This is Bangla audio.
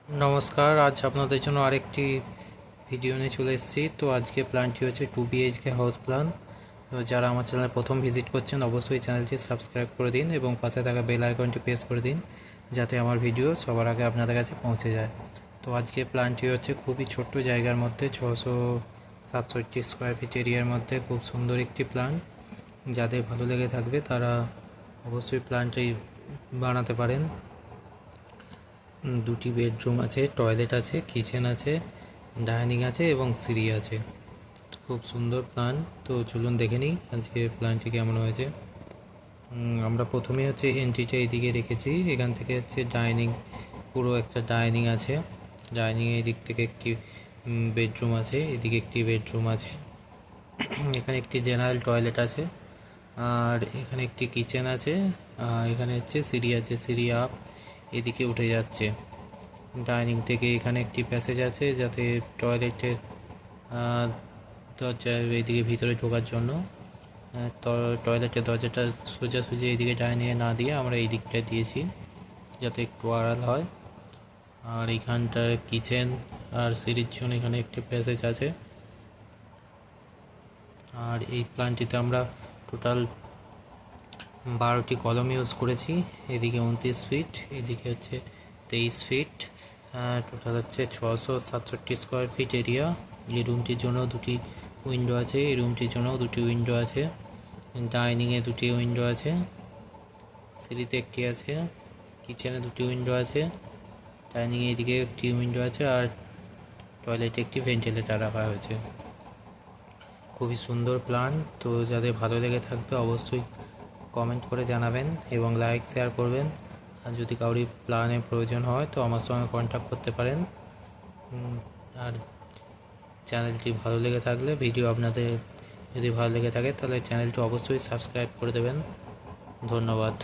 নমস্কার, আজ আপনাদের জন্য আরেকটি ভিডিও নিয়ে চলে এসেছি। তো আজকে প্ল্যানটি হচ্ছে 2 BHK হাউস প্ল্যান। তো যারা আমার চ্যানেল প্রথম ভিজিট করছেন অবশ্যই চ্যানেলটি সাবস্ক্রাইব করে দিন এবং পাশে থাকা বেল আইকনটি প্রেস করে দিন, যাতে আমার ভিডিও সবার আগে আপনাদের কাছে পৌঁছে যায়। তো আজকে প্ল্যানটি হচ্ছে খুবই ছোট্ট জায়গার মধ্যে 667 স্কোয়ার ফিট এরিয়ার মধ্যে খুব সুন্দর একটি প্ল্যান। যাদের ভালো লেগে থাকবে তারা অবশ্যই প্ল্যানটি বানাতে পারেন। দুটি বেডরুম আছে, টয়লেট আছে, কিচেন আছে, ডাইনিং আছে এবং সিঁড়ি আছে। খুব সুন্দর প্ল্যান। তো চলুন দেখে নিই আজকে প্ল্যানটি কেমন হয়েছে। আমরা প্রথমে হচ্ছে এন্ট্রিটা এদিকে রেখেছি। এখান থেকে হচ্ছে ডাইনিং, পুরো একটা ডাইনিং আছে। ডাইনিংয়ের দিক থেকে একটি বেডরুম আছে, এদিকে একটি বেডরুম আছে। এখানে একটি জেনারেল টয়লেট আছে, আর এখানে একটি কিচেন আছে। আর এখানে হচ্ছে সিঁড়ি আছে, সিঁড়ি আপ এদিকে উঠে যাচ্ছে। ডাইনিং থেকে এখানে একটি প্যাসেজ আছে, যাতে টয়লেটের দরজা এইদিকে ভিতরে ঢোকার জন্য। তো টয়লেটের দরজাটা সোজাসুজি এইদিকে ডাইনিংয়ে না দিয়ে আমরা এই দিকটায় দিয়েছি, যাতে একটু আড়াল হয়। আর এইখানটায় কিচেন আর সিঁড়ির জন্য এখানে একটি প্যাসেজ আছে। আর এই প্ল্যানটিতে আমরা টোটাল 12টি কলম ইউজ করেছি। এদিকে 29 ফিট, এদিকে হচ্ছে 23 ফিট। টোটাল হচ্ছে 667 স্কোয়ার ফিট এরিয়া। এই রুমটির জন্য দুটি উইন্ডো আছে, এই রুমটির জন্য দুটি উইন্ডো আছে, ডাইনিংয়ে দুটি উইন্ডো আছে, সিঁড়িতে একটি আছে, কিচেনে দুটি উইন্ডো আছে, ডাইনিংয়ে এদিকে একটি উইন্ডো আছে, আর টয়লেটে একটি ভেন্টিলেটর রাখা হয়েছে। খুবই সুন্দর প্ল্যান। তো যাদের ভালো লেগে থাকবে অবশ্যই কমেন্ট করে জানাবেন এবং লাইক শেয়ার করবেন। আর যদি কাউরি প্ল্যানের প্রয়োজন হয় তো আমার সঙ্গে কন্ট্যাক্ট করতে পারেন। আর চ্যানেলটি ভালো লেগে থাকলে, ভিডিও আপনাদের যদি ভালো লেগে থাকে তাহলে চ্যানেলটি অবশ্যই সাবস্ক্রাইব করে দেবেন। ধন্যবাদ।